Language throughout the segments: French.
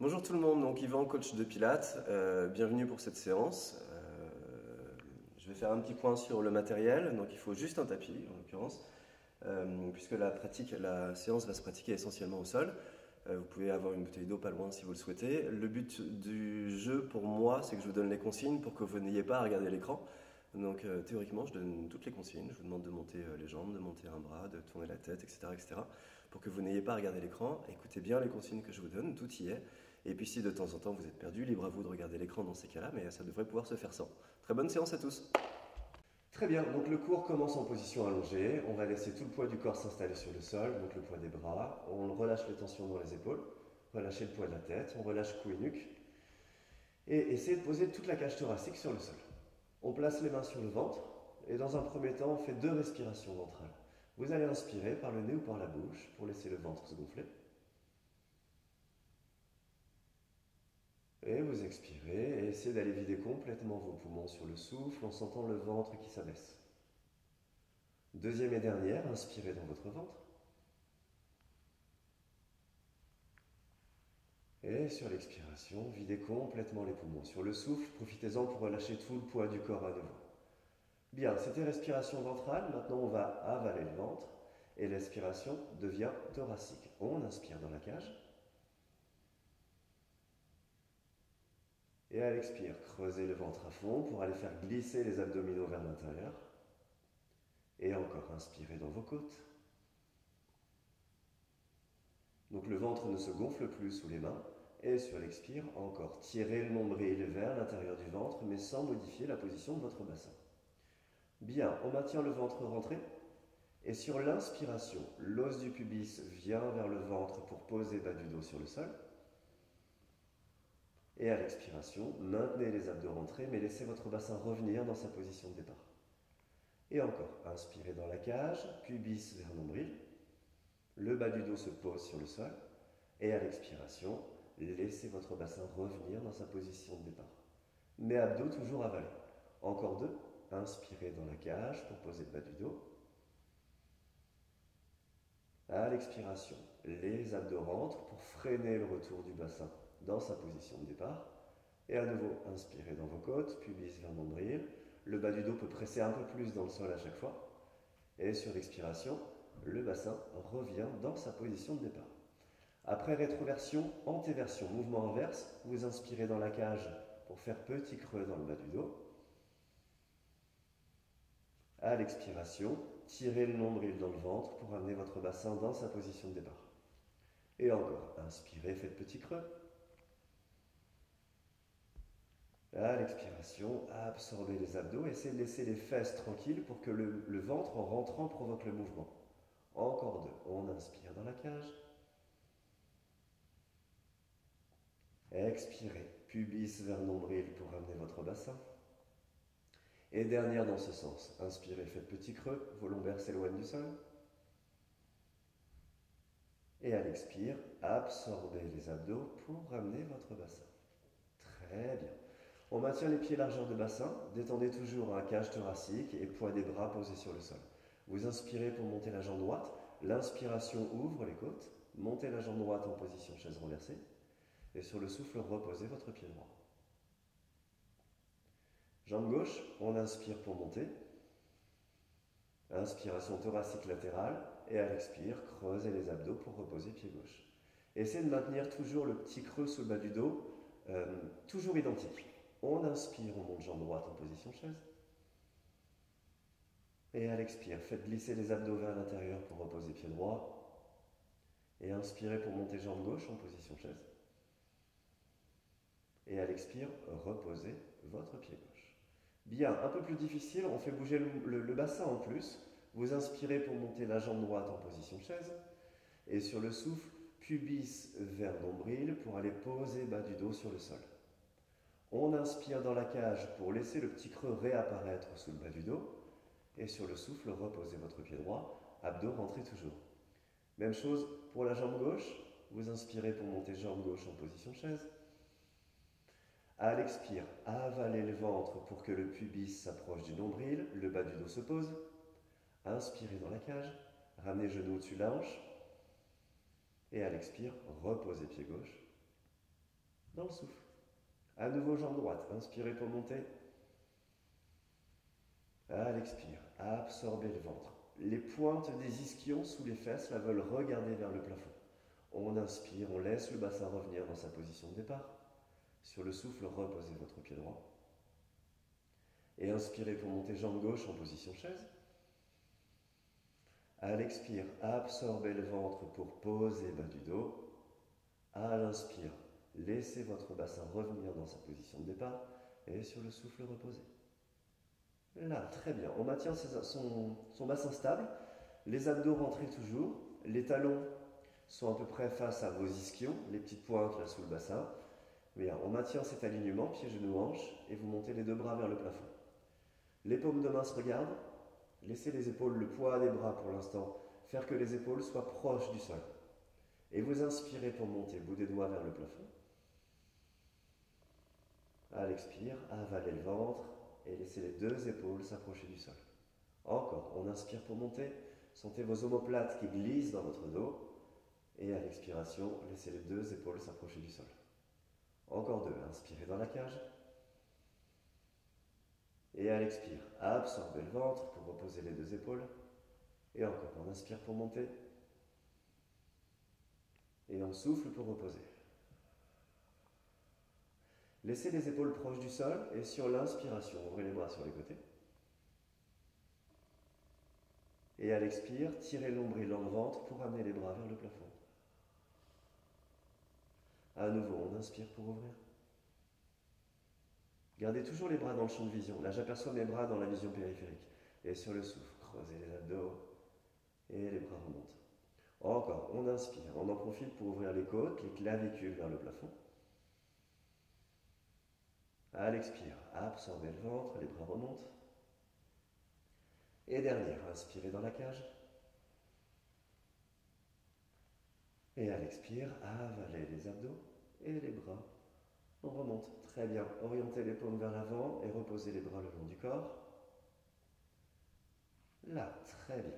Bonjour tout le monde, donc Yvan, coach de Pilates. Bienvenue pour cette séance. Je vais faire un petit point sur le matériel. Donc il faut juste un tapis en l'occurrence, puisque la séance va se pratiquer essentiellement au sol. Vous pouvez avoir une bouteille d'eau pas loin si vous le souhaitez. Le but du jeu pour moi, c'est que je vous donne les consignes pour que vous n'ayez pas à regarder l'écran. Donc théoriquement, je donne toutes les consignes. Je vous demande de monter les jambes, de monter un bras, de tourner la tête, etc., etc. Pour que vous n'ayez pas à regarder l'écran. Écoutez bien les consignes que je vous donne, tout y est. Et puis si de temps en temps vous êtes perdu, libre à vous de regarder l'écran dans ces cas-là, mais ça devrait pouvoir se faire sans. Très bonne séance à tous. Très bien, donc le cours commence en position allongée. On va laisser tout le poids du corps s'installer sur le sol, donc le poids des bras. On relâche les tensions dans les épaules, relâchez le poids de la tête, on relâche cou et nuque. Et essayez de poser toute la cage thoracique sur le sol. On place les mains sur le ventre et dans un premier temps, on fait 2 respirations ventrales. Vous allez inspirer par le nez ou par la bouche pour laisser le ventre se gonfler. Et vous expirez et essayez d'aller vider complètement vos poumons sur le souffle en sentant le ventre qui s'abaisse. Deuxième et dernière, inspirez dans votre ventre. Et sur l'expiration, videz complètement les poumons. Sur le souffle, profitez-en pour relâcher tout le poids du corps à nouveau. Bien, c'était respiration ventrale. Maintenant, on va avaler le ventre et l'expiration devient thoracique. On inspire dans la cage. Et à l'expire, creusez le ventre à fond pour aller faire glisser les abdominaux vers l'intérieur. Et encore, inspirez dans vos côtes. Donc le ventre ne se gonfle plus sous les mains. Et sur l'expire, encore, tirez le nombril vers l'intérieur du ventre, mais sans modifier la position de votre bassin. Bien, on maintient le ventre rentré. Et sur l'inspiration, l'os du pubis vient vers le ventre pour poser bas du dos sur le sol. Et à l'expiration, maintenez les abdos rentrés, mais laissez votre bassin revenir dans sa position de départ. Et encore, inspirez dans la cage, pubis vers nombril. Le bas du dos se pose sur le sol. Et à l'expiration, laissez votre bassin revenir dans sa position de départ. Mais abdos toujours avalés. Encore 2. Inspirez dans la cage pour poser le bas du dos. À l'expiration, les abdos rentrent pour freiner le retour du bassin dans sa position de départ. Et à nouveau, inspirez dans vos côtes, pubis vers nombril. Le bas du dos peut presser un peu plus dans le sol à chaque fois. Et sur l'expiration, le bassin revient dans sa position de départ. Après rétroversion, antéversion, mouvement inverse, vous inspirez dans la cage pour faire petit creux dans le bas du dos. À l'expiration, tirez le nombril dans le ventre pour amener votre bassin dans sa position de départ. Et encore, inspirez, faites petit creux. À l'expiration, absorbez les abdos, essayez de laisser les fesses tranquilles pour que le ventre en rentrant provoque le mouvement. Encore 2, on inspire dans la cage. Expirez, pubis vers nombril pour amener votre bassin. Et dernière dans ce sens, inspirez, faites petit creux, vos lombaires s'éloignent du sol. Et à l'expire, absorbez les abdos pour ramener votre bassin. Très bien. On maintient les pieds largeur de bassin, détendez toujours un cage thoracique et poids des bras posés sur le sol. Vous inspirez pour monter la jambe droite, l'inspiration ouvre les côtes, montez la jambe droite en position chaise renversée et sur le souffle, reposez votre pied droit. Jambe gauche, on inspire pour monter. Inspiration thoracique latérale et à l'expire, creusez les abdos pour reposer pied gauche. Essayez de maintenir toujours le petit creux sous le bas du dos, toujours identique. On inspire, on monte jambe droite en position chaise. Et à l'expire, faites glisser les abdos vers l'intérieur pour reposer pied droit. Et inspirez pour monter jambe gauche en position chaise. Et à l'expire, reposez votre pied gauche. Bien, un peu plus difficile, on fait bouger le bassin en plus. Vous inspirez pour monter la jambe droite en position chaise. Et sur le souffle, pubis vers nombril pour aller poser bas du dos sur le sol. On inspire dans la cage pour laisser le petit creux réapparaître sous le bas du dos. Et sur le souffle, reposez votre pied droit, abdos rentrez toujours. Même chose pour la jambe gauche. Vous inspirez pour monter jambe gauche en position chaise. À l'expire, avalez le ventre pour que le pubis s'approche du nombril, le bas du dos se pose. Inspirez dans la cage, ramenez genou au-dessus de la hanche. Et à l'expire, reposez pied gauche. dans le souffle. À nouveau, jambe droite, inspirez pour monter. À l'expire, absorbez le ventre. Les pointes des ischions sous les fesses la veulent regarder vers le plafond. On inspire, on laisse le bassin revenir dans sa position de départ. Sur le souffle, reposez votre pied droit. Et inspirez pour monter jambe gauche en position chaise. À l'expire, absorbez le ventre pour poser bas du dos. À l'inspire, laissez votre bassin revenir dans sa position de départ. Et sur le souffle, reposez. Là, très bien. On maintient son bassin stable. Les abdos rentrés toujours. Les talons sont à peu près face à vos ischions, les petites pointes là sous le bassin. Bien, on maintient cet alignement, pieds, genoux, hanches, et vous montez les deux bras vers le plafond. Les paumes de main se regardent. Laissez les épaules, le poids des bras pour l'instant, faire que les épaules soient proches du sol. Et vous inspirez pour monter, bout des doigts vers le plafond. À l'expire, avalez le ventre et laissez les deux épaules s'approcher du sol. Encore, on inspire pour monter, sentez vos omoplates qui glissent dans votre dos. Et à l'expiration, laissez les deux épaules s'approcher du sol. Encore deux, inspirez dans la cage. Et à l'expire, absorbez le ventre pour reposer les deux épaules. Et encore, on inspire pour monter. Et on souffle pour reposer. Laissez les épaules proches du sol et sur l'inspiration, ouvrez les bras sur les côtés. Et à l'expire, tirez le nombril dans le ventre pour amener les bras vers le plafond. À nouveau, on inspire pour ouvrir. Gardez toujours les bras dans le champ de vision. Là, j'aperçois mes bras dans la vision périphérique. Et sur le souffle, creusez les abdos et les bras remontent. Encore, on inspire. On en profite pour ouvrir les côtes, les clavicules vers le plafond. À l'expire, absorbez le ventre, les bras remontent. Et dernière, inspirez dans la cage. Et à l'expire, avalez les abdos et les bras. On remonte. Très bien. Orientez les paumes vers l'avant et reposez les bras le long du corps. Là, très bien.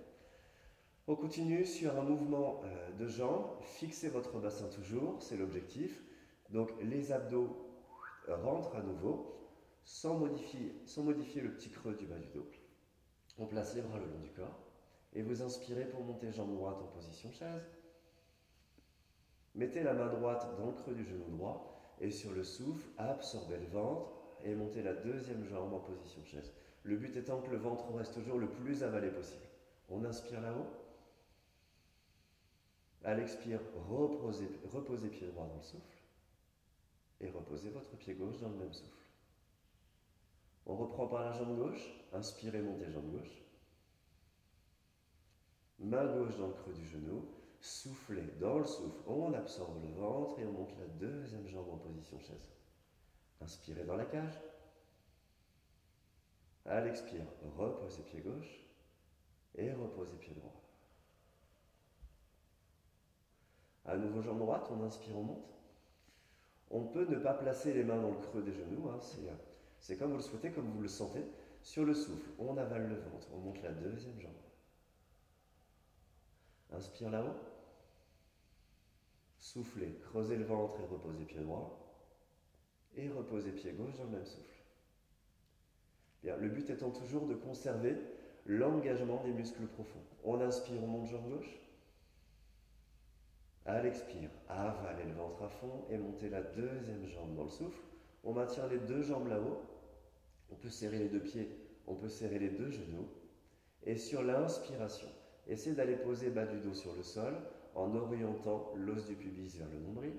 On continue sur un mouvement de jambes. Fixez votre bassin toujours, c'est l'objectif. Donc les abdos rentrent à nouveau, sans modifier le petit creux du bas du dos. On place les bras le long du corps. Et vous inspirez pour monter jambe droite en position chaise. Mettez la main droite dans le creux du genou droit. Et sur le souffle, absorbez le ventre et montez la deuxième jambe en position chaise. Le but étant que le ventre reste toujours le plus avalé possible. On inspire là-haut. À l'expire, reposez pied droit dans le souffle. Et reposez votre pied gauche dans le même souffle. On reprend par la jambe gauche. Inspirez, montez jambe gauche. Main gauche dans le creux du genou. Soufflez dans le souffle. On absorbe le ventre et on monte la deuxième jambe en position chaise. Inspirez dans la cage. À l'expire, reposez pied gauche et reposez pied droit. À nouveau jambe droite, on inspire, on monte. On peut ne pas placer les mains dans le creux des genoux, hein, c'est comme vous le souhaitez, comme vous le sentez. Sur le souffle, on avale le ventre, on monte la deuxième jambe. Inspire là-haut. Soufflez, creusez le ventre et reposez pied droit. Et reposez pied gauche dans le même souffle. Bien, le but étant toujours de conserver l'engagement des muscles profonds. On inspire, on monte jambe gauche. À l'expire, avalez le ventre à fond et montez la deuxième jambe dans le souffle. On maintient les deux jambes là-haut. On peut serrer les deux pieds, on peut serrer les deux genoux. Et sur l'inspiration, essayez d'aller poser bas du dos sur le sol en orientant l'os du pubis vers le nombril.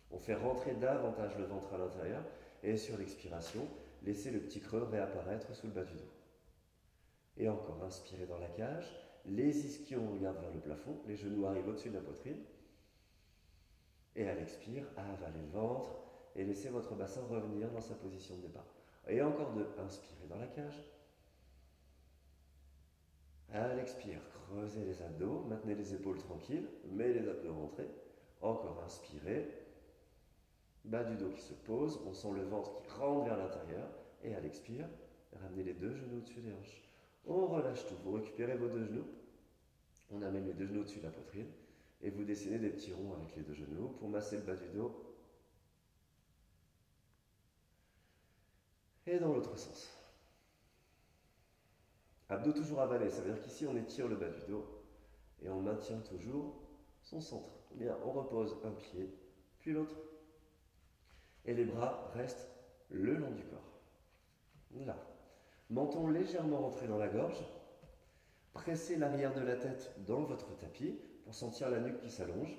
On fait rentrer davantage le ventre à l'intérieur. Et sur l'expiration, laissez le petit creux réapparaître sous le bas du dos. Et encore, inspirez dans la cage. Les ischions regardent vers le plafond, les genoux arrivent au-dessus de la poitrine. Et à l'expire, avalez le ventre et laissez votre bassin revenir dans sa position de départ. Et encore deux, inspirez dans la cage. À l'expire, creusez les abdos, maintenez les épaules tranquilles, mais les abdos rentrés. Encore inspirez. Bas du dos qui se pose, on sent le ventre qui rentre vers l'intérieur. Et à l'expire, ramenez les deux genoux au-dessus des hanches. On relâche tout, vous récupérez vos deux genoux. On amène les deux genoux au-dessus de la poitrine. Et vous dessinez des petits ronds avec les deux genoux pour masser le bas du dos Et dans l'autre sens. Abdos toujours avalés, ça veut dire qu'ici on étire le bas du dos et on maintient toujours son centre. Bien, on repose un pied, puis l'autre. Et les bras restent le long du corps. Là. Menton légèrement rentré dans la gorge. Pressez l'arrière de la tête dans votre tapis pour sentir la nuque qui s'allonge.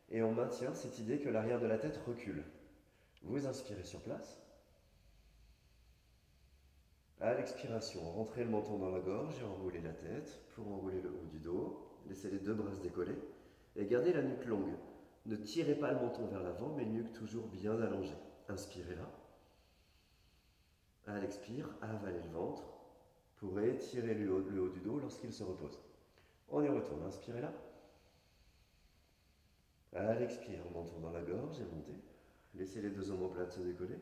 Et on maintient cette idée que l'arrière de la tête recule. Vous inspirez sur place. À l'expiration, rentrez le menton dans la gorge et enroulez la tête pour enrouler le haut du dos. Laissez les deux bras se décoller et gardez la nuque longue. Ne tirez pas le menton vers l'avant, mais nuque toujours bien allongée. Inspirez là. À l'expire, avalez le ventre pour étirer le haut du dos lorsqu'il se repose. On y retourne. Inspirez là. À l'expire, menton dans la gorge et montez. Laissez les deux omoplates se décoller.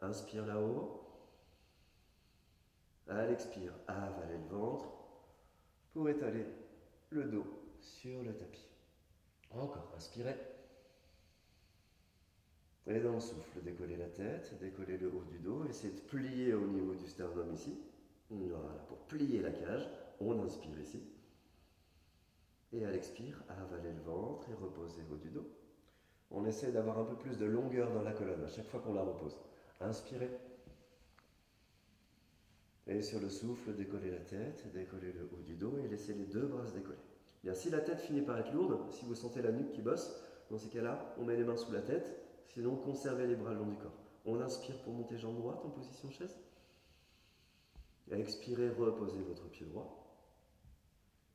Inspire là-haut. À l'expire, avalez le ventre pour étaler le dos sur le tapis. Encore, inspirez. Et dans le souffle, décollez la tête, décollez le haut du dos. Essayez de plier au niveau du sternum ici. Voilà, pour plier la cage, on inspire ici. Et à l'expire, avalez le ventre et reposez le haut du dos. On essaie d'avoir un peu plus de longueur dans la colonne à chaque fois qu'on la repose. Inspirez. Et sur le souffle, décollez la tête, décollez le haut du dos et laissez les deux bras se décoller. Bien, si la tête finit par être lourde, si vous sentez la nuque qui bosse, dans ces cas-là, on met les mains sous la tête, sinon conservez les bras le long du corps. On inspire pour monter jambe droite en position chaise. Expirez, reposez votre pied droit.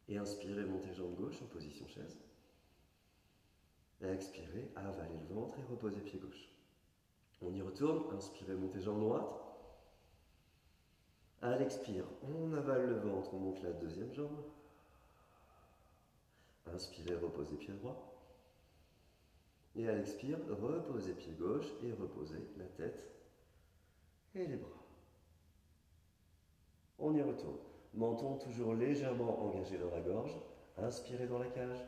Et inspirez, montez jambe gauche en position chaise. Expirez, avalez le ventre et reposez pied gauche. On y retourne, inspirez, montez jambe droite. À l'expire, on avale le ventre, on monte la deuxième jambe. Inspirez, reposez pied droit. Et à l'expire, reposez pied gauche et reposez la tête et les bras. On y retourne. Menton toujours légèrement engagé dans la gorge. Inspirez dans la cage.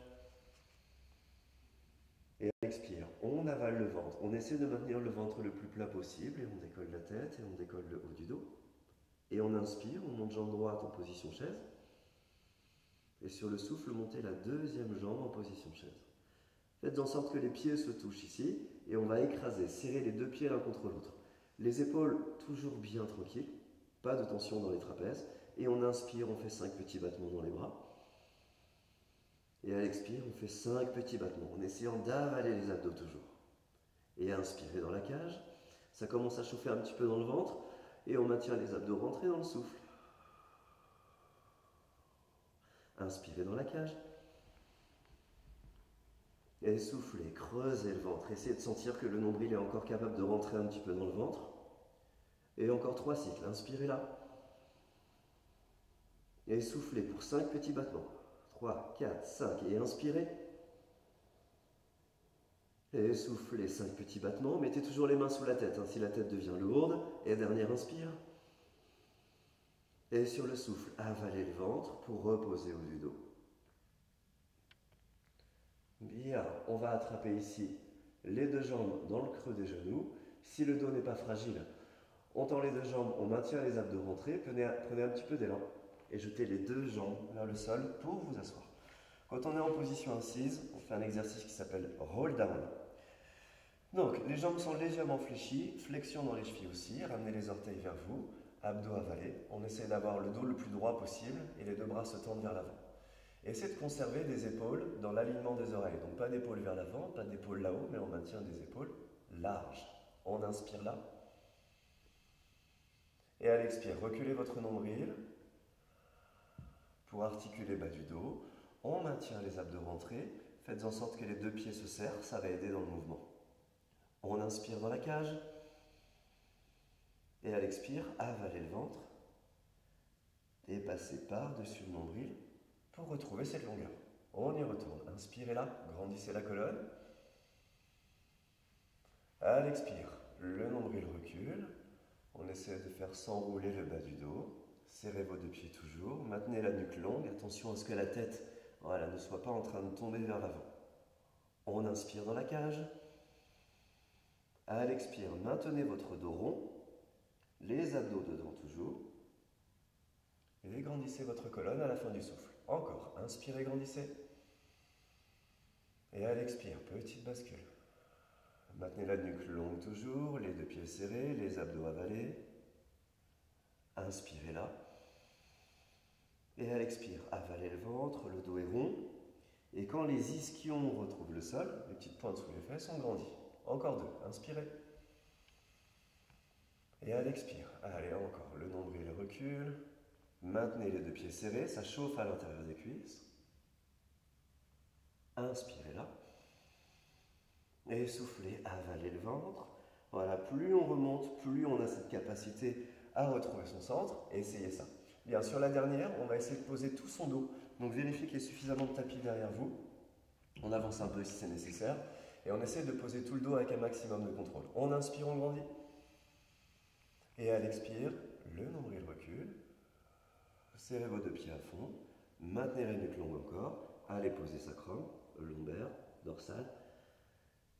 Et à l'expire, on avale le ventre. On essaie de maintenir le ventre le plus plat possible et on décolle la tête et on décolle le haut du dos. Et on inspire, on monte jambe droite en position chaise. Et sur le souffle, montez la deuxième jambe en position chaise. Faites en sorte que les pieds se touchent ici et on va écraser, serrer les deux pieds l'un contre l'autre. Les épaules toujours bien tranquilles, pas de tension dans les trapèzes. Et on inspire, on fait 5 petits battements dans les bras. Et à l'expire, on fait 5 petits battements en essayant d'avaler les abdos toujours. Et inspirez dans la cage. Ça commence à chauffer un petit peu dans le ventre et on maintient les abdos rentrés dans le souffle. Inspirez dans la cage. Et soufflez, creusez le ventre. Essayez de sentir que le nombril est encore capable de rentrer un petit peu dans le ventre. Et encore 3 cycles. Inspirez là. Et soufflez pour 5 petits battements. 3, 4, 5. Et inspirez. Et soufflez 5 petits battements. Mettez toujours les mains sous la tête si la tête devient lourde. Et dernière inspire. Et sur le souffle, avalez le ventre pour reposer au du dos. Bien, on va attraper ici les deux jambes dans le creux des genoux. Si le dos n'est pas fragile, on tend les deux jambes, on maintient les abdos rentrés. Prenez un petit peu d'élan et jetez les deux jambes vers le sol pour vous asseoir. Quand on est en position assise, on fait un exercice qui s'appelle roll down. Donc, les jambes sont légèrement fléchies, flexion dans les chevilles aussi, ramenez les orteils vers vous, abdos avalés. On essaie d'avoir le dos le plus droit possible et les deux bras se tendent vers l'avant. Essayez de conserver des épaules dans l'alignement des oreilles. Donc pas d'épaules vers l'avant, pas d'épaules là-haut, mais on maintient des épaules larges. On inspire là. Et à l'expire, reculez votre nombril pour articuler bas du dos. On maintient les abdos rentrés. Faites en sorte que les deux pieds se serrent, ça va aider dans le mouvement. On inspire dans la cage. Et à l'expire, avalez le ventre. Et passez par-dessus le nombril pour retrouver cette longueur. On y retourne. Inspirez là, grandissez la colonne. À l'expire, le nombril recule. On essaie de faire s'enrouler le bas du dos. Serrez vos deux pieds toujours. Maintenez la nuque longue. Attention à ce que la tête ne soit pas en train de tomber vers l'avant. On inspire dans la cage. À l'expire, maintenez votre dos rond, les abdos dedans toujours. Et grandissez votre colonne à la fin du souffle. Encore, inspirez, grandissez. Et à l'expire, petite bascule. Maintenez la nuque longue toujours, les deux pieds serrés, les abdos avalés. Inspirez là. Et à l'expire, avalez le ventre, le dos est rond. Et quand les ischions retrouvent le sol, les petites pointes sous les fesses, on grandit. Encore deux, inspirez. Et à l'expire, allez encore, le nombril recule. Maintenez les deux pieds serrés, ça chauffe à l'intérieur des cuisses. Inspirez là. Et soufflez, avalez le ventre. Voilà, plus on remonte, plus on a cette capacité à retrouver son centre. Et essayez ça. Bien, sur la dernière, on va essayer de poser tout son dos. Donc vérifiez qu'il y ait suffisamment de tapis derrière vous. On avance un peu si c'est nécessaire. Et on essaie de poser tout le dos avec un maximum de contrôle. On inspire, on grandit. Et à l'expire, le nombril recule. Serrez vos deux pieds à fond. Maintenez la nuque longue encore. Allez poser sacrum, lombaire, dorsal.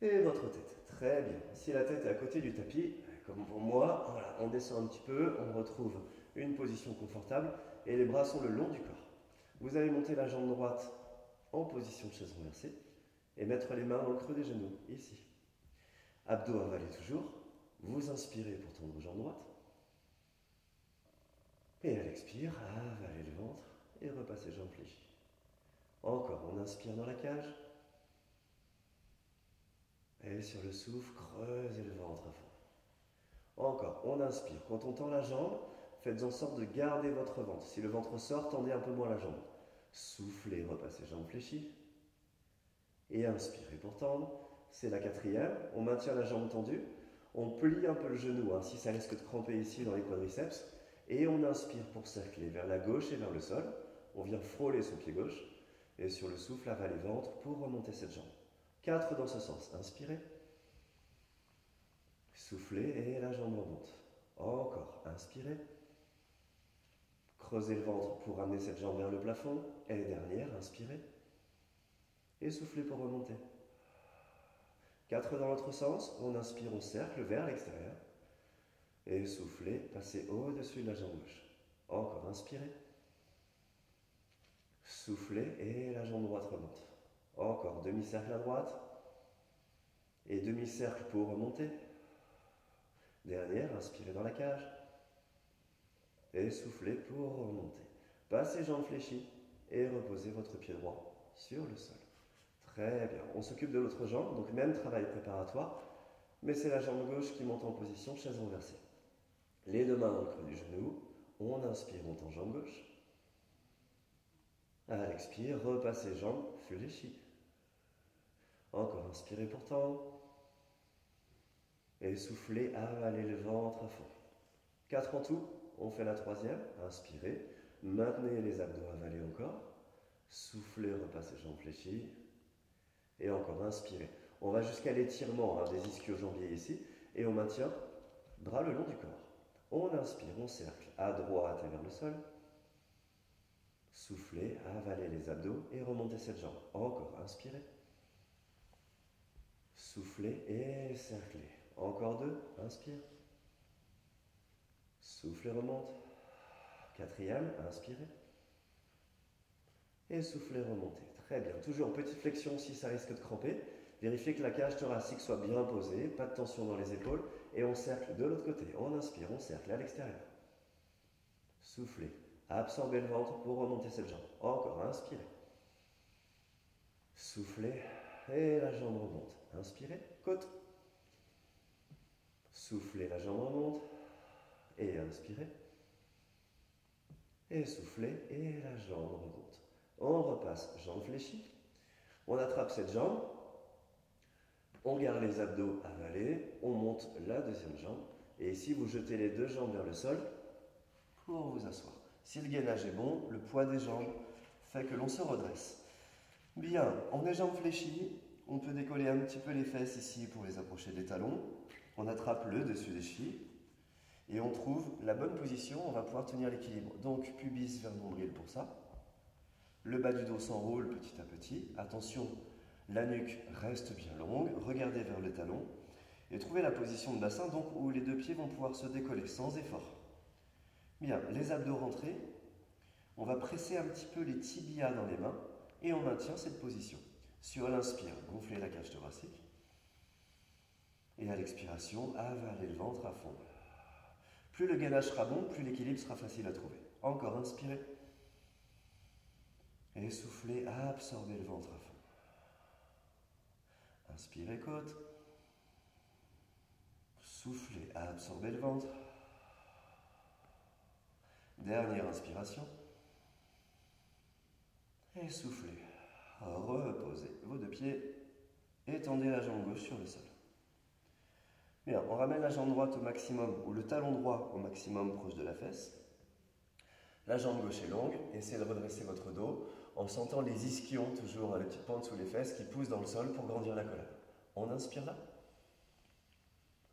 Et votre tête. Très bien. Si la tête est à côté du tapis, comme pour moi, voilà, on descend un petit peu, on retrouve une position confortable et les bras sont le long du corps. Vous allez monter la jambe droite en position de chaise renversée et mettre les mains dans le creux des genoux, ici. Abdos avalés toujours. Vous inspirez pour tendre jambe droite. Et à l'expire, avalez le ventre et repassez jambe fléchie. Encore, on inspire dans la cage. Et sur le souffle, creusez le ventre à fond. Encore, on inspire. Quand on tend la jambe, faites en sorte de garder votre ventre. Si le ventre sort, tendez un peu moins la jambe. Soufflez, repassez jambe fléchie. Et inspirez pour tendre. C'est la quatrième. On maintient la jambe tendue. On plie un peu le genou, si ça risque de cramper ici dans les quadriceps. Et on inspire pour cercler vers la gauche et vers le sol. On vient frôler son pied gauche. Et sur le souffle, avalez ventre pour remonter cette jambe. 4 dans ce sens. Inspirez. Soufflez et la jambe remonte. Encore. Inspirez. Creusez le ventre pour ramener cette jambe vers le plafond. Et dernière, inspirez. Et soufflez pour remonter. 4 dans l'autre sens. On inspire, on cercle vers l'extérieur. Et soufflez, passez au-dessus de la jambe gauche. Encore. Inspirez. Soufflez et la jambe droite remonte. Encore. Demi-cercle à droite. Et demi-cercle pour remonter. Dernière, inspirez dans la cage. Et soufflez pour remonter. Passez jambes fléchies et reposez votre pied droit sur le sol. Très bien. On s'occupe de l'autre jambe, donc même travail préparatoire, mais c'est la jambe gauche qui monte en position chaise renversée. Les deux mains dans le creux du genou. On inspire, on tend jambe gauche. À l'expire, repassez jambes fléchies. Encore, inspirez pour tendre. Et soufflez, avalez le ventre à fond. 4 en tout, on fait la troisième. Inspirez, maintenez les abdos avalés encore. Soufflez, repassez jambes fléchies. Et encore, inspirez. On va jusqu'à l'étirement des ischio-jambiers ici. Et on maintient, bras le long du corps. On inspire, on cercle à droite et vers le sol. Soufflez, avalez les abdos et remontez cette jambe. Encore, inspirez. Soufflez et cerclez. Encore 2, inspire. Soufflez, remonte. Quatrième, inspirez. Et soufflez, remontez. Très bien. Toujours petite flexion si ça risque de cramper. Vérifiez que la cage thoracique soit bien posée, pas de tension dans les épaules. Et on cercle de l'autre côté. On inspire, on cercle à l'extérieur. Soufflez. Absorbez le ventre pour remonter cette jambe. Encore, inspirez. Soufflez et la jambe remonte. Inspirez, côte. Soufflez, la jambe remonte. Et inspirez. Et soufflez et la jambe remonte. On repasse jambe fléchie. On attrape cette jambe. On garde les abdos avalés. On monte la deuxième jambe. Et ici, vous jetez les deux jambes vers le sol pour vous asseoir. Si le gainage est bon, le poids des jambes fait que l'on se redresse. Bien, on est jambes fléchies. On peut décoller un petit peu les fesses ici pour les approcher des talons. On attrape le dessus des chevilles. Et on trouve la bonne position, on va pouvoir tenir l'équilibre. Donc pubis vers nombril pour ça. Le bas du dos s'enroule petit à petit. Attention, la nuque reste bien longue. Regardez vers le talon. Et trouvez la position de bassin donc où les deux pieds vont pouvoir se décoller sans effort. Bien, les abdos rentrés, on va presser un petit peu les tibias dans les mains et on maintient cette position. Sur l'inspire, gonflez la cage thoracique. Et à l'expiration, avalez le ventre à fond. Plus le gainage sera bon, plus l'équilibre sera facile à trouver. Encore, inspirez. Et soufflez, absorbez le ventre à fond. Inspirez, côte. Soufflez, absorbez le ventre. Dernière inspiration. Et soufflez. Reposez vos deux pieds. Étendez la jambe gauche sur le sol. Bien, on ramène la jambe droite au maximum, ou le talon droit au maximum proche de la fesse. La jambe gauche est longue. Essayez de redresser votre dos en sentant les ischions, toujours les petites pentes sous les fesses qui poussent dans le sol pour grandir la colonne. On inspire là.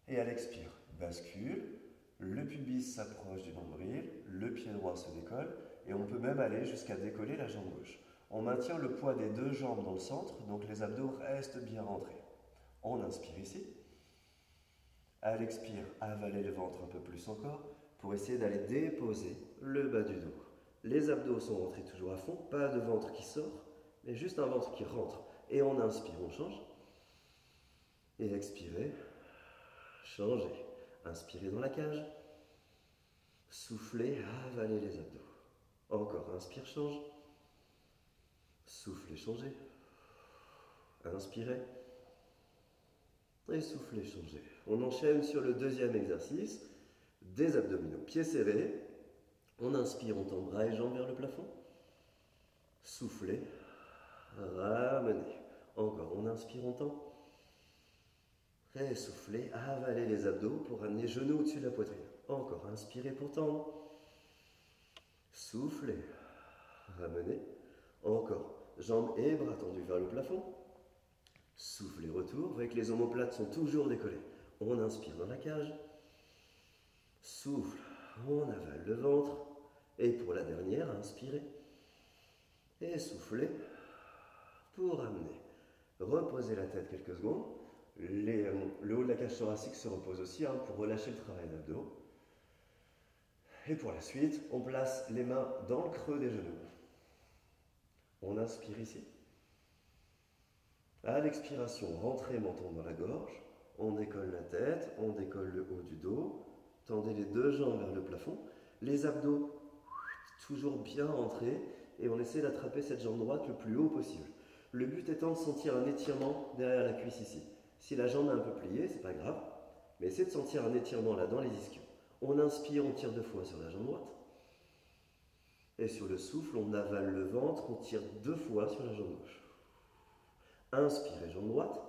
Et à l'expire, bascule. Le pubis s'approche du nombril. Le pied droit se décolle. Et on peut même aller jusqu'à décoller la jambe gauche. On maintient le poids des deux jambes dans le centre, donc les abdos restent bien rentrés. On inspire ici. À l'expire, avalez le ventre un peu plus encore pour essayer d'aller déposer le bas du dos. Les abdos sont rentrés toujours à fond, pas de ventre qui sort, mais juste un ventre qui rentre. Et on inspire, on change. Et expirez, changez. Inspirez dans la cage. Soufflez, avalez les abdos. Encore, inspire, change. Soufflez, changez. Inspirez. Et soufflez, changez. On enchaîne sur le deuxième exercice, des abdominaux. Pieds serrés. On inspire, on tend bras et jambes vers le plafond. Soufflez. Ramenez. Encore, on inspire, on tend. Et soufflez, avalez les abdos pour ramener genoux au-dessus de la poitrine. Encore, inspirez pour tendre. Soufflez. Ramenez. Encore, jambes et bras tendus vers le plafond. Soufflez, retour. Vous voyez que les omoplates sont toujours décollées. On inspire dans la cage. Souffle, on avale le ventre. Et pour la dernière, inspirez. Et soufflez pour ramener. Reposez la tête quelques secondes. Le haut de la cage thoracique se repose aussi pour relâcher le travail d'abdos. Et pour la suite, on place les mains dans le creux des genoux. On inspire ici. À l'expiration, rentrez menton dans la gorge. On décolle la tête, on décolle le haut du dos. Tendez les deux jambes vers le plafond. Les abdos, toujours bien rentrés. Et on essaie d'attraper cette jambe droite le plus haut possible. Le but étant de sentir un étirement derrière la cuisse ici. Si la jambe est un peu pliée, c'est pas grave. Mais essayez de sentir un étirement là dans les ischions. On inspire, on tire 2 fois sur la jambe droite. Et sur le souffle, on avale le ventre, on tire 2 fois sur la jambe gauche. Inspirez, jambe droite.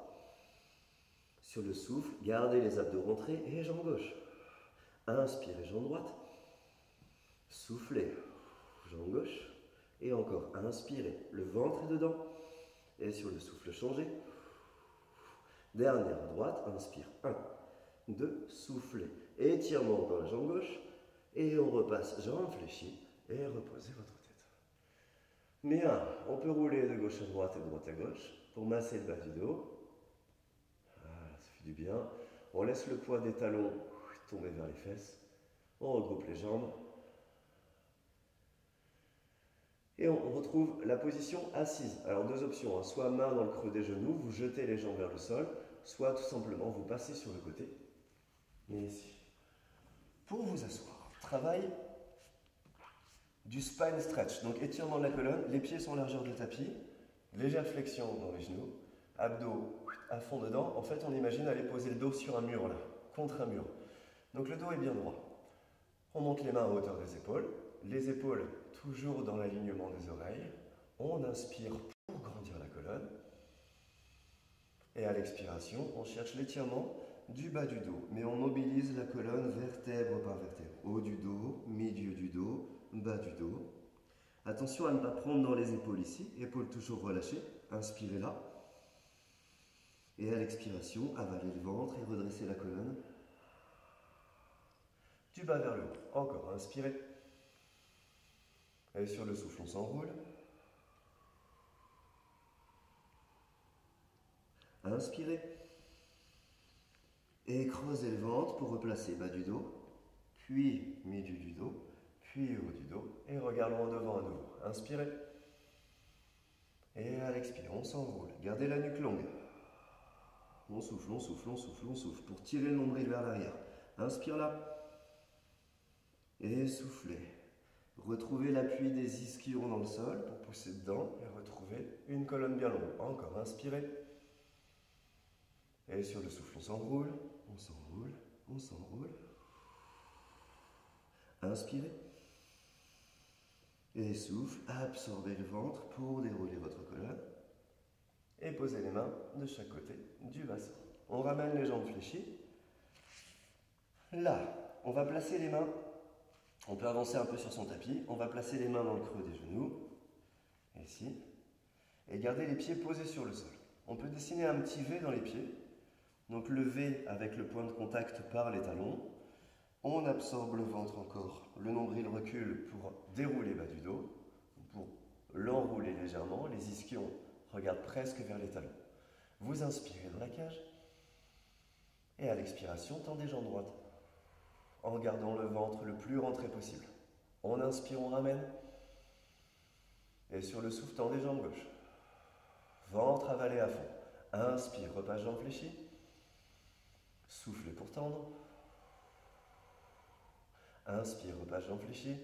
Sur le souffle, gardez les abdos rentrés et jambe gauche. Inspirez, jambe droite. Soufflez, jambe gauche. Et encore, inspirez, le ventre est dedans. Et sur le souffle, changez. Dernière à droite, inspire. 1, 2, soufflez. Étirement dans la jambe gauche. Et on repasse, jambe fléchie. Et reposez votre tête. Bien, on peut rouler de gauche à droite et de droite à gauche pour masser le bas du dos. Voilà, ça fait du bien. On laisse le poids des talons tomber vers les fesses. On regroupe les jambes. Et on retrouve la position assise. Alors 2 options, soit main dans le creux des genoux, vous jetez les jambes vers le sol, soit tout simplement vous passez sur le côté. Et ici. Pour vous asseoir, travail du spine stretch, donc étirement de la colonne, les pieds sont largeur de tapis, légère flexion dans les genoux, abdos à fond dedans. En fait, on imagine aller poser le dos sur un mur là, contre un mur. Donc le dos est bien droit. On monte les mains à hauteur des épaules, les épaules toujours dans l'alignement des oreilles. On inspire pour grandir la colonne. Et à l'expiration, on cherche l'étirement du bas du dos, mais on mobilise la colonne vertèbre par vertèbre. Haut du dos, milieu du dos, bas du dos. Attention à ne pas prendre dans les épaules ici, épaules toujours relâchées, inspirez là. Et à l'expiration, avalez le ventre et redressez la colonne. Du bas vers le haut. Encore, inspirez. Et sur le souffle, on s'enroule. Inspirez. Et creusez le ventre pour replacer bas du dos, puis milieu du dos, puis haut du dos. Et regardons devant à nouveau. Inspirez. Et à l'expire, on s'enroule. Gardez la nuque longue. On souffle, on souffle, on souffle, on souffle pour tirer le nombril vers l'arrière. Inspire là. Et soufflez. Retrouvez l'appui des ischions dans le sol pour pousser dedans et retrouver une colonne bien longue. Encore, inspirez. Et sur le souffle, on s'enroule, on s'enroule, on s'enroule. Inspirez. Et souffle, absorbez le ventre pour dérouler votre colonne. Et posez les mains de chaque côté du bassin. On ramène les jambes fléchies. Là, on va placer les mains. On peut avancer un peu sur son tapis. On va placer les mains dans le creux des genoux. Ici. Et garder les pieds posés sur le sol. On peut dessiner un petit V dans les pieds. Donc le V avec le point de contact par les talons. On absorbe le ventre encore. Le nombril recule pour dérouler bas du dos. Pour l'enrouler légèrement. Les ischions regardent presque vers les talons. Vous inspirez dans la cage. Et à l'expiration, tendez jambes droites. En gardant le ventre le plus rentré possible. On inspire, on ramène. Et sur le souffle, tendez jambes gauche. Ventre avalé à fond. Inspire, repasse jambes fléchies. Soufflez pour tendre. Inspire, repasse jambes fléchies.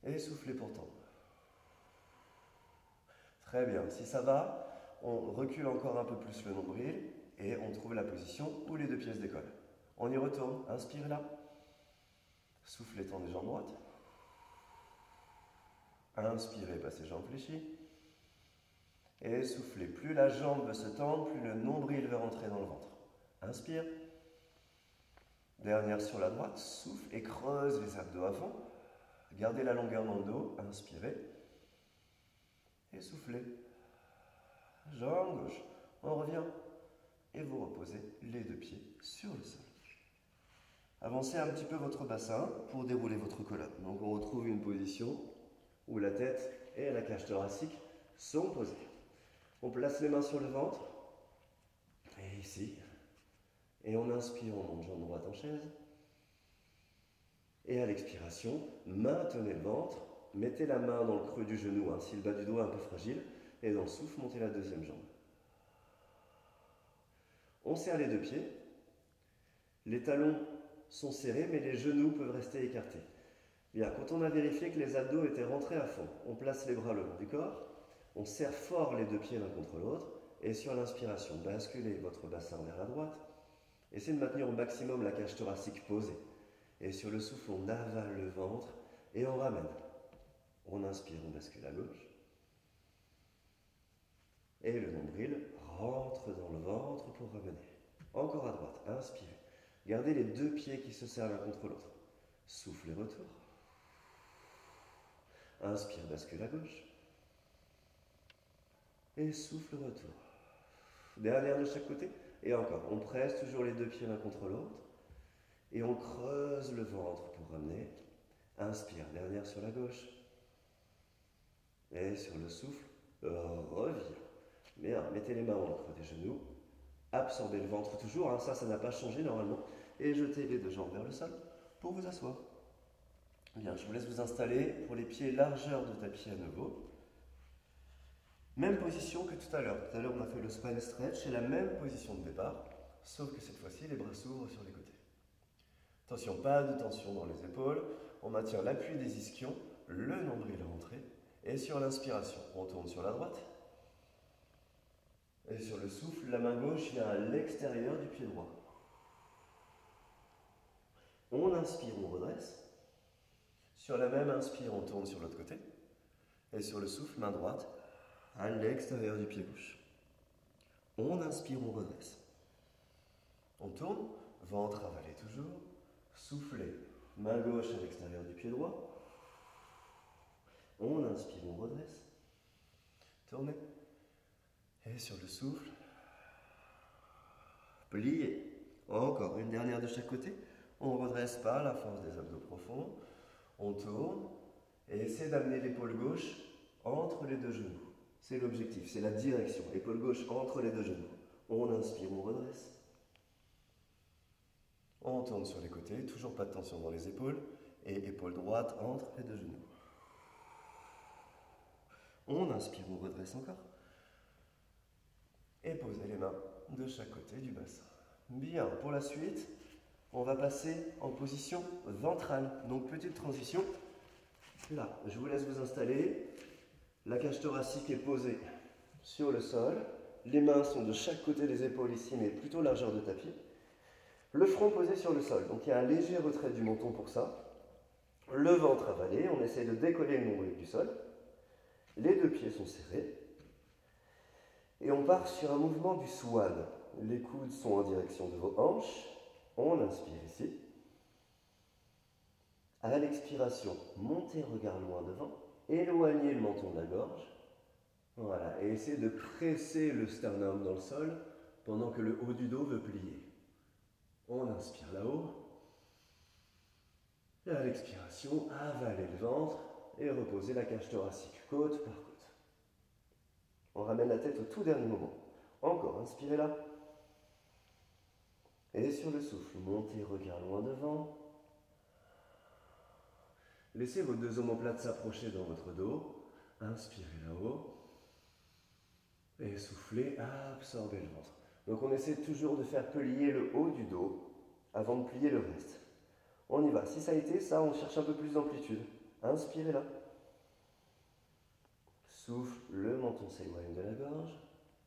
Et soufflez pour tendre. Très bien. Si ça va, on recule encore un peu plus le nombril et on trouve la position où les deux pieds se décollent. On y retourne. Inspire là. Soufflez, tendez jambes droites. Inspirez, passez jambes fléchies. Et soufflez. Plus la jambe veut se tendre, plus le nombril veut rentrer dans le ventre. Inspire. Dernière sur la droite. Souffle et creuse les abdos à fond. Gardez la longueur dans le dos. Inspirez. Et soufflez. Jambe gauche. On revient. Et vous reposez les deux pieds sur le sol. Avancez un petit peu votre bassin pour dérouler votre colonne. Donc on retrouve une position où la tête et la cage thoracique sont posées. On place les mains sur le ventre. Et ici. Et on inspire, on monte jambe droite en chaise. Et à l'expiration, maintenez le ventre. Mettez la main dans le creux du genou, si le bas du dos est un peu fragile. Et dans le souffle, montez la deuxième jambe. On serre les deux pieds. Les talons sont serrés, mais les genoux peuvent rester écartés. Bien, quand on a vérifié que les abdos étaient rentrés à fond, on place les bras le long du corps, on serre fort les deux pieds l'un contre l'autre, et sur l'inspiration, basculez votre bassin vers la droite. Essayez de maintenir au maximum la cage thoracique posée. Et sur le souffle, on avale le ventre et on ramène. On inspire, on bascule à gauche. Et le nombril rentre dans le ventre pour ramener. Encore à droite, inspirez. Gardez les deux pieds qui se serrent l'un contre l'autre. Souffle et retour. Inspire, bascule à gauche. Et souffle, retour. Dernière de chaque côté. Et encore, on presse toujours les deux pieds l'un contre l'autre. Et on creuse le ventre pour ramener. Inspire, dernière sur la gauche. Et sur le souffle, revient. Bien, mettez les mains dans le creux des genoux. Absorbez le ventre toujours, ça n'a pas changé normalement. Et jetez les deux jambes vers le sol pour vous asseoir. Bien, je vous laisse vous installer pour les pieds largeur de tapis à nouveau. Même position que tout à l'heure. Tout à l'heure, on a fait le spine stretch, c'est la même position de départ, sauf que cette fois-ci, les bras s'ouvrent sur les côtés. Attention, pas de tension dans les épaules. On maintient l'appui des ischions, le nombril rentré. Et sur l'inspiration, on tourne sur la droite. Et sur le souffle, la main gauche vient à l'extérieur du pied droit. On inspire, on redresse. Sur la même inspire, on tourne sur l'autre côté. Et sur le souffle, main droite à l'extérieur du pied gauche. On inspire, on redresse. On tourne, ventre avalé toujours. Soufflez, main gauche à l'extérieur du pied droit. On inspire, on redresse. Tournez. Et sur le souffle, pliez. Encore une dernière de chaque côté. On redresse par la force des abdos profonds. On tourne et essaie d'amener l'épaule gauche entre les deux genoux. C'est l'objectif, c'est la direction. Épaule gauche entre les deux genoux. On inspire, on redresse. On tourne sur les côtés, toujours pas de tension dans les épaules. Et épaule droite entre les deux genoux. On inspire, on redresse encore. Et posez les mains de chaque côté du bassin. Bien, pour la suite, on va passer en position ventrale. Donc petite transition. Là, je vous laisse vous installer. La cage thoracique est posée sur le sol. Les mains sont de chaque côté des épaules ici, mais plutôt largeur de tapis. Le front posé sur le sol. Donc il y a un léger retrait du menton pour ça. Le ventre avalé, on essaie de décoller le nombril du sol. Les deux pieds sont serrés. Et on part sur un mouvement du swan. Les coudes sont en direction de vos hanches. On inspire ici. À l'expiration, montez regard loin devant. Éloignez le menton de la gorge. Voilà. Et essayez de presser le sternum dans le sol pendant que le haut du dos veut plier. On inspire là-haut. Et à l'expiration, avalez le ventre et reposez la cage thoracique, côte par côte. On ramène la tête au tout dernier moment. Encore, inspirez là. Et sur le souffle, montez regard loin devant. Laissez vos deux omoplates s'approcher dans votre dos. Inspirez là-haut. Et soufflez, absorbez le ventre. Donc on essaie toujours de faire plier le haut du dos avant de plier le reste. On y va. Si ça a été ça, on cherche un peu plus d'amplitude. Inspirez là. Souffle, le menton s'éloigne de la gorge.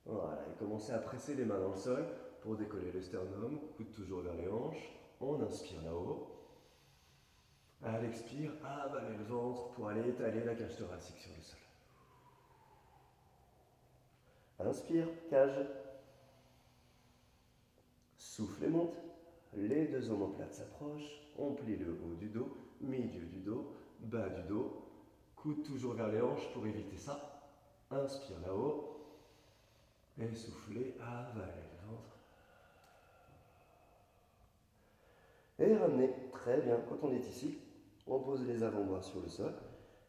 Voilà, et commencez à presser les mains dans le sol pour décoller le sternum. Coude toujours vers les hanches. On inspire là-haut. À l'expire, avalez le ventre pour aller étaler la cage thoracique sur le sol. Inspire, cage. Souffle et monte. Les deux omoplates s'approchent. On plie le haut du dos, milieu du dos, bas du dos. Coude toujours vers les hanches pour éviter ça. Inspire là-haut. Et soufflez, avalez le ventre. Et ramenez, très bien, quand on est ici, on pose les avant-bras sur le sol.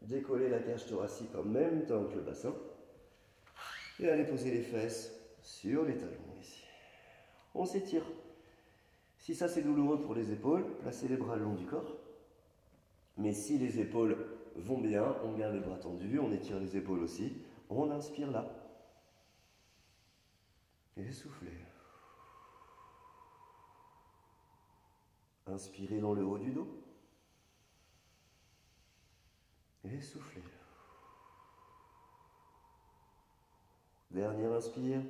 Décollez la cage thoracique en même temps que le bassin. Et allez poser les fesses sur les talons ici. On s'étire. Si ça c'est douloureux pour les épaules, placez les bras le long du corps. Mais si les épaules vont bien, on garde les bras tendus, on étire les épaules aussi. On inspire là. Et soufflez. Inspirez dans le haut du dos. Et soufflez. Dernier inspire.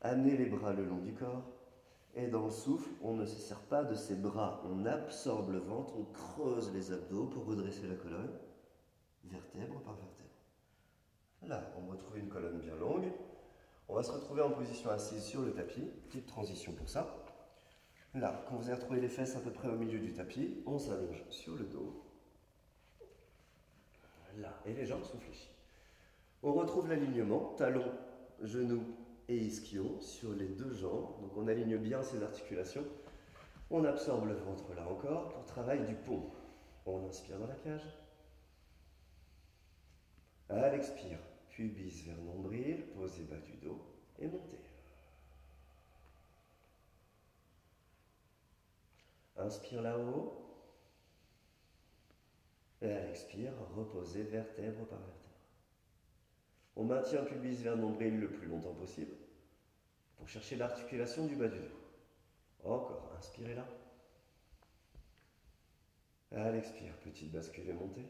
Amenez les bras le long du corps. Et dans le souffle, on ne se sert pas de ses bras. On absorbe le ventre, on creuse les abdos pour redresser la colonne. Vertèbre par vertèbre. Là, on retrouve une colonne bien longue. On va se retrouver en position assise sur le tapis. Petite transition pour ça. Là, quand vous avez retrouvé les fesses à peu près au milieu du tapis, on s'allonge sur le dos. Là, et les jambes sont fléchies. On retrouve l'alignement, talons, genoux et ischio sur les deux jambes. Donc on aligne bien ces articulations. On absorbe le ventre là encore pour travail du pont. On inspire dans la cage. À l'expire, pubis vers nombril, posez bas du dos et montez. Inspire là-haut. Et à l'expire, reposez vertèbre par vertèbre. On maintient pubis vers nombril le plus longtemps possible pour chercher l'articulation du bas du dos. Encore, inspirez là. À l'expire, petite bascule et montée.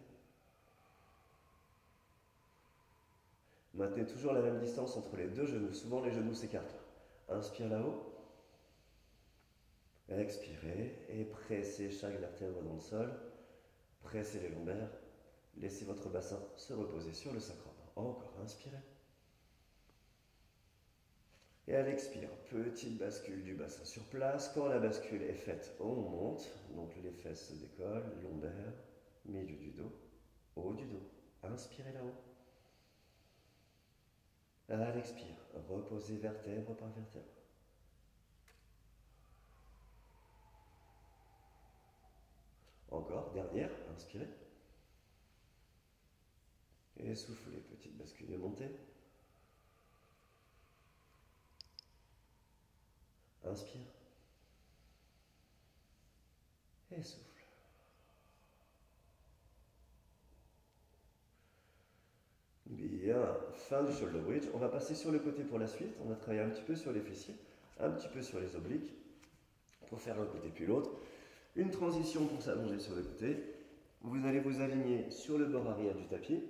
Maintenez toujours la même distance entre les deux genoux. Souvent les genoux s'écartent. Inspire là-haut. Expirez et pressez chaque vertèbre dans le sol. Pressez les lombaires. Laissez votre bassin se reposer sur le sacrum. Encore, inspirez. Et à l'expire, petite bascule du bassin sur place. Quand la bascule est faite, on monte. Donc les fesses se décollent, lombaires, milieu du dos, haut du dos. Inspirez là-haut. À l'expire, reposez vertèbre par vertèbre. Encore, dernière, inspirez. Et soufflez, petite bascule et montée. Inspire. Et souffle. Bien, fin du shoulder bridge. On va passer sur le côté pour la suite. On va travailler un petit peu sur les fessiers, un petit peu sur les obliques, pour faire un côté puis l'autre. Une transition pour s'allonger sur le côté. Vous allez vous aligner sur le bord arrière du tapis,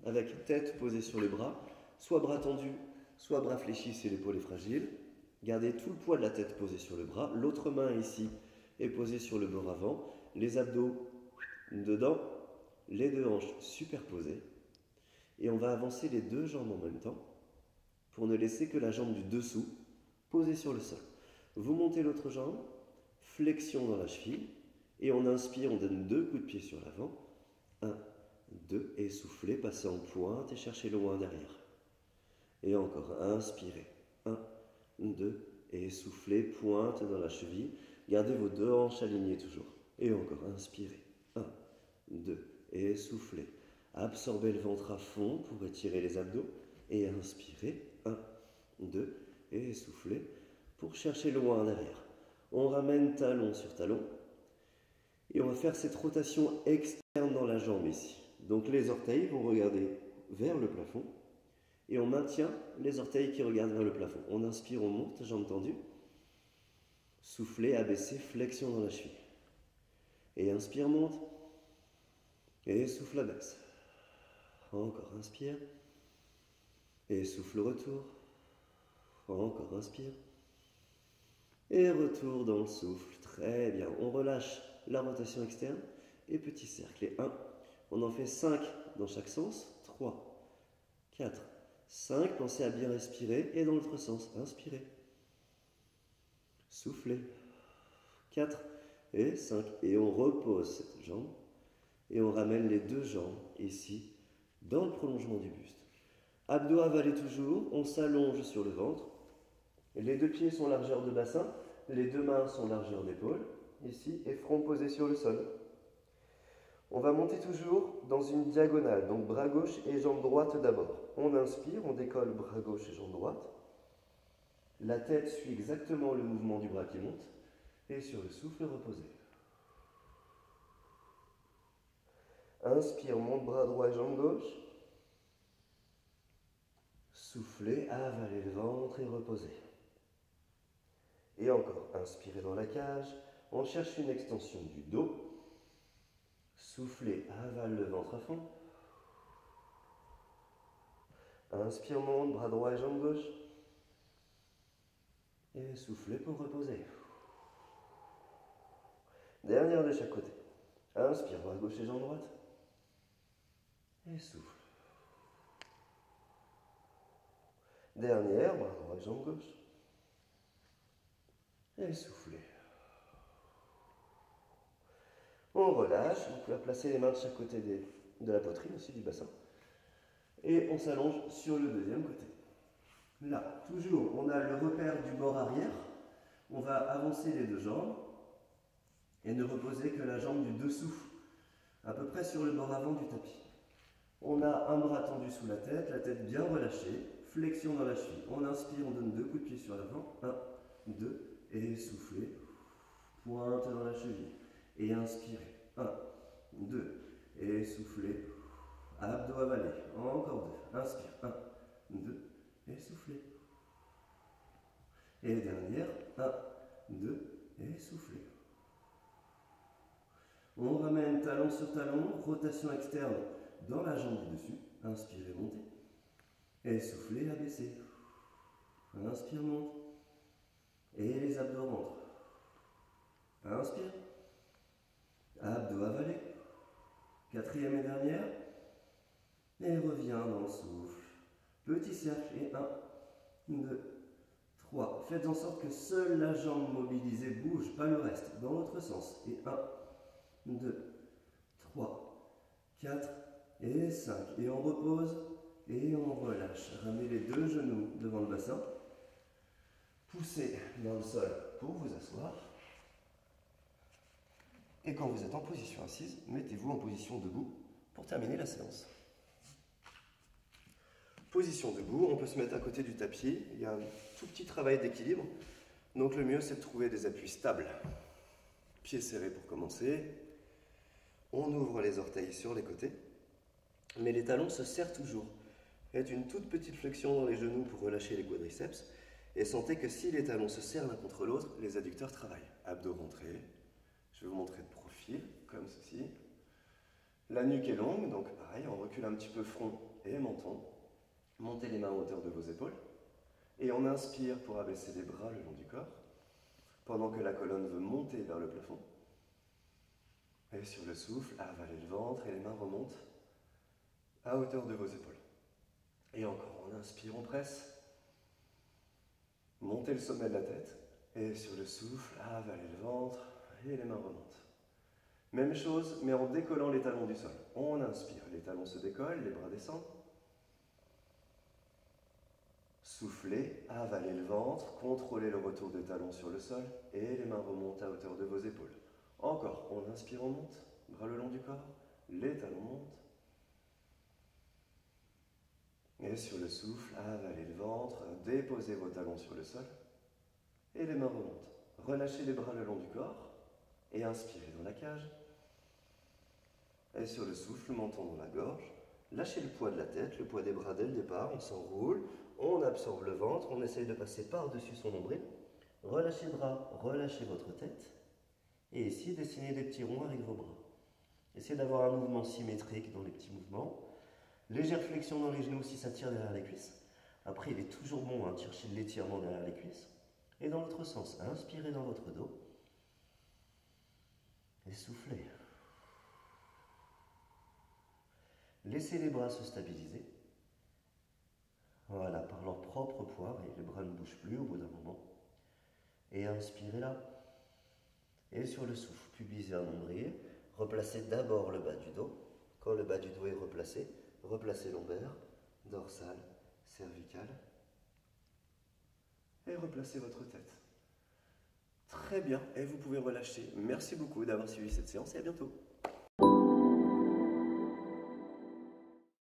avec tête posée sur les bras, soit bras tendus, soit bras fléchis si l'épaule est fragile. Gardez tout le poids de la tête posé sur le bras. L'autre main ici est posée sur le bord avant. Les abdos dedans, les deux hanches superposées. Et on va avancer les deux jambes en même temps pour ne laisser que la jambe du dessous posée sur le sol. Vous montez l'autre jambe, flexion dans la cheville, et on inspire, on donne 2 coups de pied sur l'avant. 1, 2, et soufflez, passez en pointe et cherchez loin derrière. Et encore, inspirez. 1, 2, et soufflez, pointe dans la cheville. Gardez vos deux hanches alignées toujours. Et encore, inspirez. 1, 2, et soufflez. Absorbez le ventre à fond pour étirer les abdos. Et inspirez. 1, 2, et soufflez pour chercher loin derrière. On ramène talon sur talon. Et on va faire cette rotation externe dans la jambe ici. Donc les orteils vont regarder vers le plafond. Et on maintient les orteils qui regardent vers le plafond. On inspire, on monte, jambes tendues. Soufflez, abaissez, flexion dans la cheville. Et inspire, monte. Et souffle, abaisse. Encore, inspire. Et souffle, retour. Encore, inspire. Et retour dans le souffle. Très bien. On relâche la rotation externe. Et petit cercle. Et 1. On en fait 5 dans chaque sens. 3, 4, 5. Pensez à bien respirer. Et dans l'autre sens. Inspirez. Soufflez. 4 et 5. Et on repose cette jambe. Et on ramène les deux jambes ici, dans le prolongement du buste. Abdos avalés toujours. On s'allonge sur le ventre. Les deux pieds sont largeur de bassin. Les deux mains sont largeur d'épaule. Ici, et front posé sur le sol. On va monter toujours dans une diagonale. Donc bras gauche et jambe droite d'abord. On inspire, on décolle bras gauche et jambe droite. La tête suit exactement le mouvement du bras qui monte. Et sur le souffle, reposez. Inspire, monte bras droit et jambe gauche. Soufflez, avalez le ventre et reposez. Et encore, inspirez dans la cage. On cherche une extension du dos. Soufflez, avale le ventre à fond. Inspire, monte, bras droit et jambe gauche. Et soufflez pour reposer. Dernière de chaque côté. Inspire, bras gauche et jambe droite. Et souffle. Dernière, bras droit et jambe gauche. Et soufflez. On relâche, on peut placer les mains de chaque côté de la poitrine, aussi du bassin. Et on s'allonge sur le deuxième côté. Là, toujours, on a le repère du bord arrière. On va avancer les deux jambes et ne reposer que la jambe du dessous, à peu près sur le bord avant du tapis. On a un bras tendu sous la tête bien relâchée, flexion dans la cheville. On inspire, on donne 2 coups de pied sur l'avant. 1, 2, et soufflez. Pointe dans la cheville. Et inspirez. 1, 2, et soufflez. Abdos avalés. Encore 2. Inspire. 1, 2, et soufflez. Et dernière. 1, 2, et soufflez. On ramène talon sur talon, rotation externe dans la jambe du dessus. Inspirez, montez. Et soufflez, abaissez. Inspire, monte. Et les abdos rentrent. Inspire. Abdos avalés. Quatrième et dernière. Et reviens dans le souffle. Petit cercle. Et 1, 2, 3. Faites en sorte que seule la jambe mobilisée bouge, pas le reste. Dans l'autre sens. Et 1, 2, 3, 4 et 5. Et on repose et on relâche. Ramenez les deux genoux devant le bassin. Poussez dans le sol pour vous asseoir. Et quand vous êtes en position assise, mettez-vous en position debout pour terminer la séance. Position debout, on peut se mettre à côté du tapis. Il y a un tout petit travail d'équilibre. Donc le mieux, c'est de trouver des appuis stables. Pieds serrés pour commencer. On ouvre les orteils sur les côtés, mais les talons se serrent toujours. Faites une toute petite flexion dans les genoux pour relâcher les quadriceps. Et sentez que si les talons se serrent l'un contre l'autre, les adducteurs travaillent. Abdos rentrés. Je vais vous montrer de profil, comme ceci. La nuque est longue, donc pareil, on recule un petit peu front et menton. Montez les mains à hauteur de vos épaules. Et on inspire pour abaisser les bras le long du corps, pendant que la colonne veut monter vers le plafond. Et sur le souffle, avalez le ventre et les mains remontent à hauteur de vos épaules. Et encore, on inspire, on presse. Montez le sommet de la tête. Et sur le souffle, avalez le ventre et les mains remontent. Même chose, mais en décollant les talons du sol. On inspire, les talons se décollent, les bras descendent. Soufflez, avalez le ventre, contrôlez le retour des talons sur le sol et les mains remontent à hauteur de vos épaules. Encore, on inspire, on monte, bras le long du corps, les talons montent. Et sur le souffle, avalez le ventre, déposez vos talons sur le sol et les mains remontent. Relâchez les bras le long du corps et inspirez dans la cage. Et sur le souffle, menton dans la gorge. Lâchez le poids de la tête, le poids des bras dès le départ, on s'enroule, on absorbe le ventre, on essaye de passer par-dessus son nombril. Relâchez le bras, relâchez votre tête. Et essayez de dessiner des petits ronds avec vos bras. Essayez d'avoir un mouvement symétrique dans les petits mouvements. Légère flexion dans les genoux si ça tire derrière les cuisses. Après, il est toujours bon de chercher de l'étirement derrière les cuisses. Et dans l'autre sens, inspirez dans votre dos. Et soufflez. Laissez les bras se stabiliser. Voilà, par leur propre poids, et les bras ne bougent plus au bout d'un moment. Et inspirez là. Et sur le souffle, publiez un nombril. Replacez d'abord le bas du dos. Quand le bas du dos est replacé, replacez lombaire, dorsale, cervicale. Et replacez votre tête. Très bien, et vous pouvez relâcher. Merci beaucoup d'avoir suivi cette séance et à bientôt.